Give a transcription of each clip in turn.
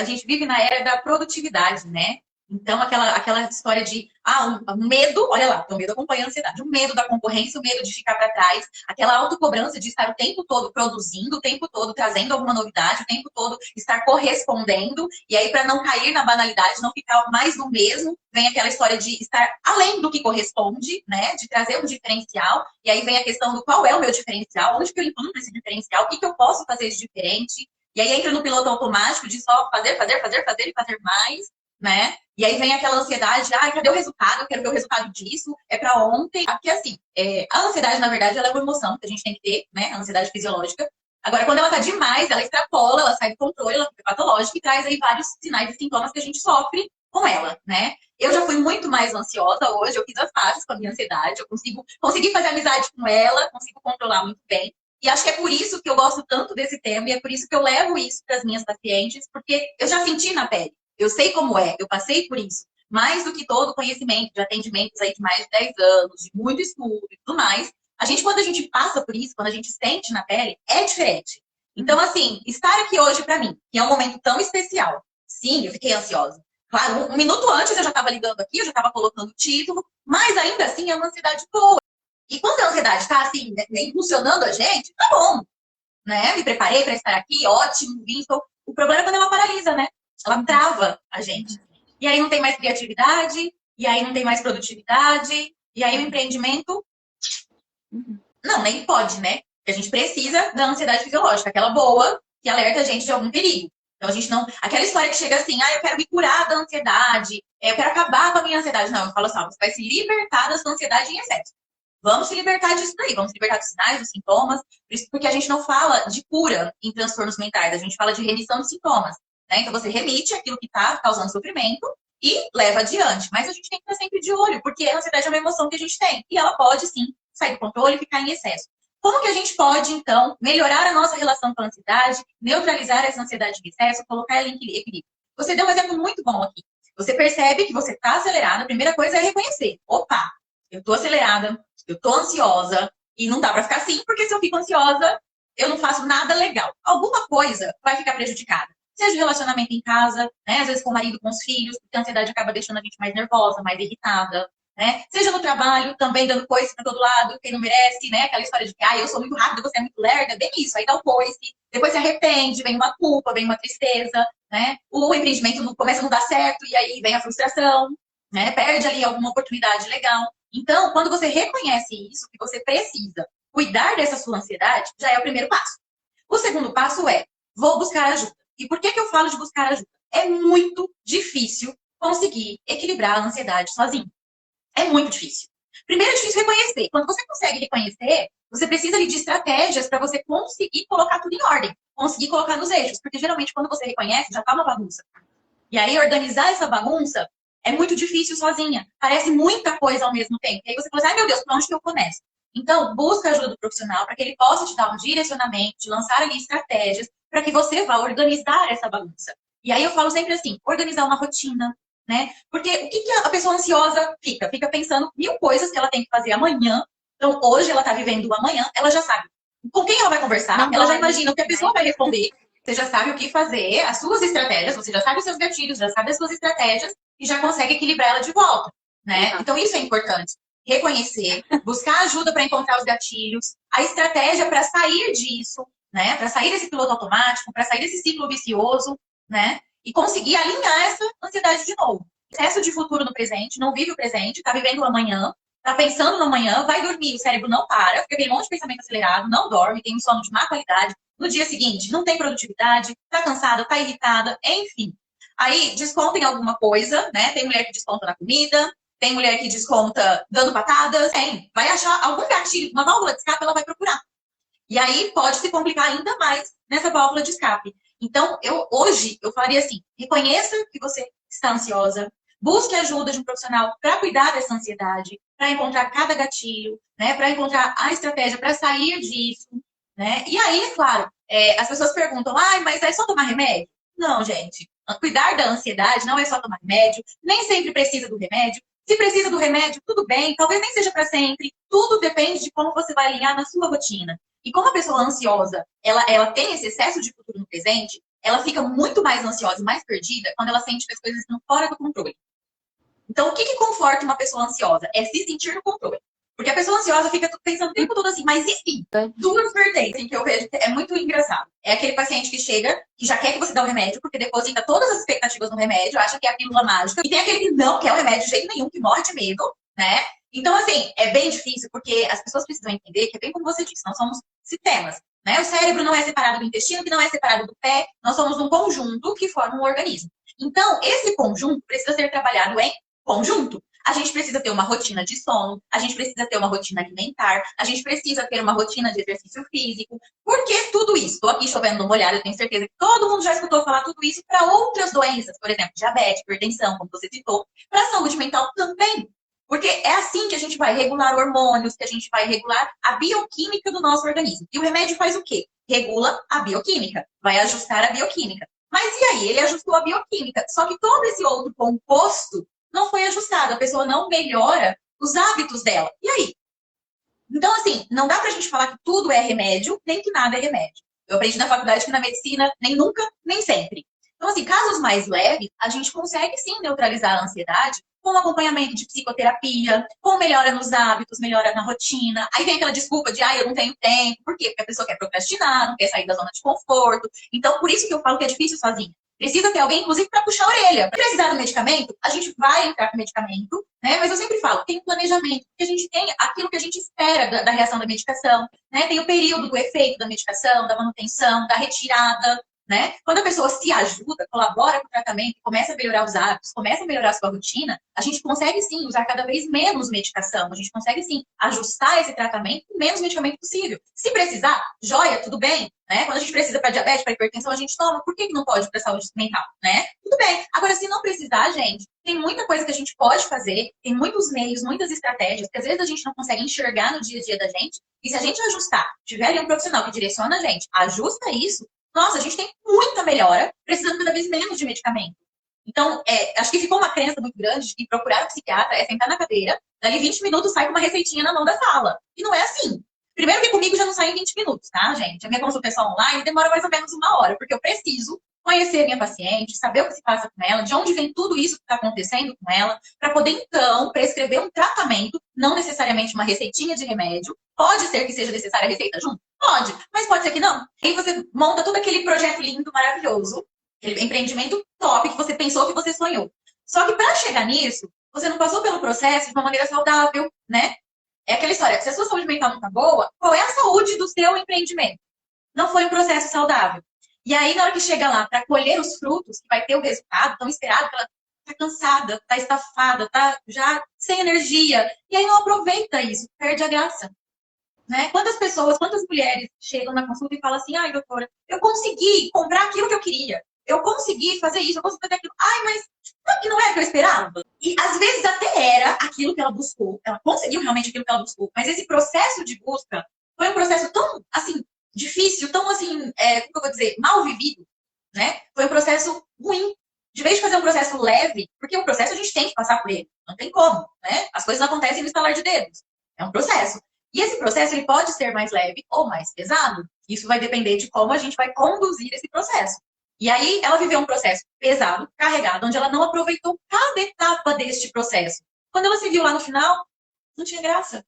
a gente vive na era da produtividade, né? Então, aquela história de, um medo, olha lá, o medo acompanha a ansiedade, o medo da concorrência, o medo de ficar para trás, aquela autocobrança de estar o tempo todo produzindo, o tempo todo trazendo alguma novidade, o tempo todo estar correspondendo, e aí para não cair na banalidade, não ficar mais do mesmo, vem aquela história de estar além do que corresponde, né, de trazer um diferencial, e aí vem a questão do qual é o meu diferencial, onde que eu encontro esse diferencial, o que eu posso fazer de diferente, e aí entra no piloto automático de só fazer, fazer, fazer, fazer e fazer mais, né? E aí vem aquela ansiedade, cadê o resultado? Eu quero ver o resultado disso, é para ontem. Porque assim, a ansiedade, na verdade, ela é uma emoção que a gente tem que ter, né? A ansiedade fisiológica. Agora, quando ela tá demais, ela extrapola, ela sai do controle, ela fica patológica e traz aí vários sinais e sintomas que a gente sofre com ela, né? Eu já fui muito mais ansiosa hoje, eu fiz as fases com a minha ansiedade, eu consegui fazer amizade com ela, consigo controlar muito bem. E acho que é por isso que eu gosto tanto desse tema e é por isso que eu levo isso para as minhas pacientes, porque eu já senti na pele. Eu sei como é, eu passei por isso. Mais do que todo conhecimento de atendimentos aí de mais de 10 anos, de muito estudo e tudo mais, quando a gente passa por isso, quando a gente sente na pele, é diferente. Então, assim, estar aqui hoje para mim, que é um momento tão especial, sim, eu fiquei ansiosa. Claro, um minuto antes eu já estava ligando aqui, eu já estava colocando o título, mas ainda assim é uma ansiedade boa. E quando a ansiedade está assim, né, impulsionando a gente, tá bom, né? Me preparei para estar aqui, ótimo, vim, estou... O problema é quando ela paralisa, né? Ela trava a gente. E aí não tem mais criatividade, e aí não tem mais produtividade, e aí o empreendimento não, nem pode, né? Porque a gente precisa da ansiedade fisiológica, aquela boa que alerta a gente de algum perigo. Então a gente não. Aquela história que chega assim, eu quero me curar da ansiedade, eu quero acabar com a minha ansiedade. Não, eu falo assim, você vai se libertar da sua ansiedade em excesso. Vamos se libertar disso daí, vamos se libertar dos sinais, dos sintomas, porque a gente não fala de cura em transtornos mentais, a gente fala de remissão de sintomas. Né? Então você remite aquilo que está causando sofrimento e leva adiante. Mas a gente tem que estar sempre de olho, porque a ansiedade é uma emoção que a gente tem. E ela pode, sim, sair do controle e ficar em excesso. Como que a gente pode, então, melhorar a nossa relação com a ansiedade, neutralizar essa ansiedade em excesso, colocar ela em equilíbrio? Você deu um exemplo muito bom aqui. Você percebe que você está acelerada, a primeira coisa é reconhecer. Opa, eu estou acelerada, eu estou ansiosa, e não dá para ficar assim, porque se eu fico ansiosa, eu não faço nada legal. Alguma coisa vai ficar prejudicada. Seja o relacionamento em casa, né? Às vezes com o marido, com os filhos, porque a ansiedade acaba deixando a gente mais nervosa, mais irritada, né? Seja no trabalho, também dando coice para todo lado, quem não merece, né? Aquela história de que, eu sou muito rápida, você é muito lerda, bem isso, aí dá o coice, depois se arrepende, vem uma culpa, vem uma tristeza, né? O empreendimento começa a não dar certo, e aí vem a frustração, né? Perde ali alguma oportunidade legal. Então, quando você reconhece isso, que você precisa cuidar dessa sua ansiedade, já é o primeiro passo. O segundo passo é, vou buscar ajuda. E por que eu falo de buscar ajuda? É muito difícil conseguir equilibrar a ansiedade sozinho. É muito difícil. Primeiro é difícil reconhecer. Quando você consegue reconhecer, você precisa de estratégias para você conseguir colocar tudo em ordem, conseguir colocar nos eixos. Porque geralmente quando você reconhece, já está uma bagunça. E aí organizar essa bagunça é muito difícil sozinha. Parece muita coisa ao mesmo tempo. E aí você fala assim, meu Deus, por onde que eu começo? Então, busca a ajuda do profissional para que ele possa te dar um direcionamento, te lançar ali estratégias para que você vá organizar essa bagunça. E aí eu falo sempre assim, organizar uma rotina, né? Porque o que a pessoa ansiosa fica? Fica pensando mil coisas que ela tem que fazer amanhã. Então, hoje ela está vivendo o amanhã, ela já sabe com quem ela vai conversar, não ela já imagina o que a pessoa vai responder. Você já sabe o que fazer, as suas estratégias, você já sabe os seus gatilhos, já sabe as suas estratégias e já consegue equilibrar ela de volta, né? Então isso é importante. Reconhecer, buscar ajuda para encontrar os gatilhos, a estratégia para sair disso, né? Para sair desse piloto automático, para sair desse ciclo vicioso, né? E conseguir alinhar essa ansiedade de novo. Excesso de futuro no presente, não vive o presente, está vivendo o amanhã, tá pensando no amanhã, vai dormir, o cérebro não para, fica aquele monte de pensamento acelerado, não dorme, tem um sono de má qualidade. No dia seguinte, não tem produtividade, tá cansada, tá irritada, enfim. Aí, desconta em alguma coisa, né? Tem mulher que desconta na comida, tem mulher que desconta dando patadas, tem. Vai achar algum gatilho, uma válvula de escape, ela vai procurar. E aí pode se complicar ainda mais nessa válvula de escape. Então, hoje, eu falaria assim, reconheça que você está ansiosa, busque ajuda de um profissional para cuidar dessa ansiedade, para encontrar cada gatilho, né? Para encontrar a estratégia para sair disso, né? E aí, é claro, as pessoas perguntam, mas é só tomar remédio? Não, gente. Cuidar da ansiedade não é só tomar remédio, nem sempre precisa do remédio. Se precisa do remédio, tudo bem, talvez nem seja para sempre. Tudo depende de como você vai alinhar na sua rotina. E como a pessoa ansiosa, ela tem esse excesso de futuro no presente, ela fica muito mais ansiosa e mais perdida quando ela sente que as coisas estão fora do controle. Então, o que que conforta uma pessoa ansiosa? É se sentir no controle. Porque a pessoa ansiosa fica pensando o tempo todo assim, mas e se? Duas vertentes assim, que eu vejo que é muito engraçado. É aquele paciente que chega, que já quer que você dê o remédio, porque deposita todas as expectativas no remédio, acha que é a pílula mágica. E tem aquele que não quer o remédio de jeito nenhum, que morre de medo, né? Então, assim, é bem difícil, porque as pessoas precisam entender que é bem como você disse, nós somos sistemas. Né? O cérebro não é separado do intestino, que não é separado do pé. Nós somos um conjunto que forma um organismo. Então, esse conjunto precisa ser trabalhado em conjunto. A gente precisa ter uma rotina de sono, a gente precisa ter uma rotina alimentar, a gente precisa ter uma rotina de exercício físico. Por que tudo isso? Estou aqui chovendo numa olhada, eu tenho certeza que todo mundo já escutou falar tudo isso para outras doenças, por exemplo, diabetes, hipertensão, como você citou, para a saúde mental também. Porque é assim que a gente vai regular hormônios, que a gente vai regular a bioquímica do nosso organismo. E o remédio faz o quê? Regula a bioquímica, vai ajustar a bioquímica. Mas e aí? Ele ajustou a bioquímica, só que todo esse outro composto não foi ajustado, a pessoa não melhora os hábitos dela. E aí? Então, assim, não dá pra gente falar que tudo é remédio, nem que nada é remédio. Eu aprendi na faculdade que na medicina, nem nunca, nem sempre. Então, assim, casos mais leves, a gente consegue sim neutralizar a ansiedade com acompanhamento de psicoterapia, com melhora nos hábitos, melhora na rotina. Aí vem aquela desculpa de, eu não tenho tempo. Por quê? Porque a pessoa quer procrastinar, não quer sair da zona de conforto. Então, por isso que eu falo que é difícil sozinha. Precisa ter alguém, inclusive, para puxar a orelha. Se precisar do medicamento, a gente vai entrar com medicamento, né? Mas eu sempre falo, tem um planejamento, porque a gente tem aquilo que a gente espera da reação da medicação, né? Tem o período do efeito da medicação, da manutenção, da retirada, né? Quando a pessoa se ajuda, colabora com o tratamento, começa a melhorar os hábitos, começa a melhorar a sua rotina, a gente consegue sim usar cada vez menos medicação, a gente consegue sim ajustar esse tratamento com menos medicamento possível. Se precisar, joia, tudo bem, né? Quando a gente precisa para diabetes, para hipertensão, a gente toma. Por que não pode para saúde mental, né? Tudo bem. Agora, se não precisar, gente, tem muita coisa que a gente pode fazer, tem muitos meios, muitas estratégias, que às vezes a gente não consegue enxergar no dia a dia da gente, e se a gente ajustar, tiver ali um profissional que direciona a gente, ajusta isso, nossa, a gente tem muita melhora, precisando cada vez menos de medicamento. Então, acho que ficou uma crença muito grande de que procurar um psiquiatra é sentar na cadeira, dali 20 minutos sai com uma receitinha na mão da sala. E não é assim. Primeiro que comigo já não sai em 20 minutos, tá, gente? A minha consulta é só online demora mais ou menos 1 hora, porque eu preciso conhecer a minha paciente, saber o que se passa com ela, de onde vem tudo isso que está acontecendo com ela, para poder, então, prescrever um tratamento, não necessariamente uma receitinha de remédio. Pode ser que seja necessária a receita junto? Pode, mas pode ser que não. Aí você monta todo aquele projeto lindo, maravilhoso, aquele empreendimento top que você pensou, que você sonhou. Só que para chegar nisso, você não passou pelo processo de uma maneira saudável, né? É aquela história, se a sua saúde mental não está boa, qual é a saúde do seu empreendimento? Não foi um processo saudável. E aí, na hora que chega lá para colher os frutos, que vai ter o resultado tão esperado, ela está cansada, está estafada, está já sem energia. E aí não aproveita isso, perde a graça. Né? Quantas pessoas, quantas mulheres chegam na consulta e falam assim, doutora, eu consegui comprar aquilo que eu queria. Eu consegui fazer isso, eu consegui fazer aquilo. Mas sabe que não é o que eu esperava? E às vezes até era aquilo que ela buscou. Ela conseguiu realmente aquilo que ela buscou. Mas esse processo de busca foi um processo tão, assim, difícil, tão, assim, como eu vou dizer, mal vivido, né? Foi um processo ruim. De vez de fazer um processo leve, porque o processo a gente tem que passar por ele. Não tem como, né? As coisas não acontecem no estalar de dedos. É um processo. E esse processo ele pode ser mais leve ou mais pesado. Isso vai depender de como a gente vai conduzir esse processo. E aí ela viveu um processo pesado, carregado, onde ela não aproveitou cada etapa deste processo. Quando ela se viu lá no final, não tinha graça.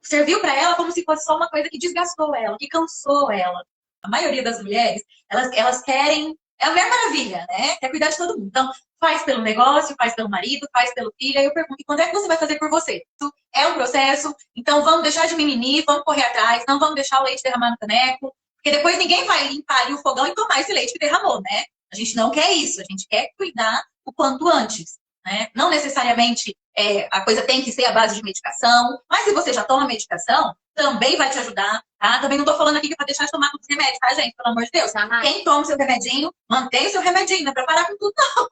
Serviu para ela como se fosse só uma coisa que desgastou ela, que cansou ela. A maioria das mulheres, elas querem... É a Mulher Maravilha, né? Quer cuidar de todo mundo. Então, faz pelo negócio, faz pelo marido, faz pelo filho. Aí eu pergunto, quando é que você vai fazer por você? Isso é um processo, então vamos deixar de mimimi, vamos correr atrás, não vamos deixar o leite derramar no caneco, porque depois ninguém vai limpar ali o fogão e tomar esse leite que derramou, né? A gente não quer isso, a gente quer cuidar o quanto antes, né? Não necessariamente a coisa tem que ser a base de medicação, mas se você já toma medicação, também vai te ajudar, tá? Também não tô falando aqui que é pra deixar de tomar todos os remédios, tá, gente? Pelo amor de Deus. Quem toma o seu remedinho, mantém o seu remedinho, não é pra parar com tudo, não,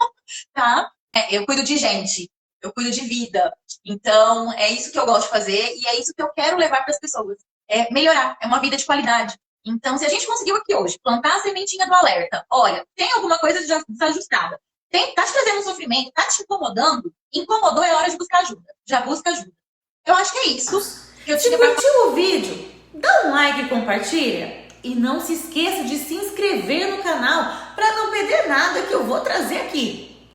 tá? Eu cuido de gente, eu cuido de vida. Então, é isso que eu gosto de fazer e é isso que eu quero levar para as pessoas. É melhorar, é uma vida de qualidade. Então, se a gente conseguiu aqui hoje plantar a sementinha do alerta, olha, tem alguma coisa desajustada, tá te trazendo um sofrimento, tá te incomodando, incomodou, é hora de buscar ajuda. Já busca ajuda. Eu acho que é isso que eu tinha pra... Curtiu o vídeo? Dá um like e compartilha. E não se esqueça de se inscrever no canal para não perder nada que eu vou trazer aqui.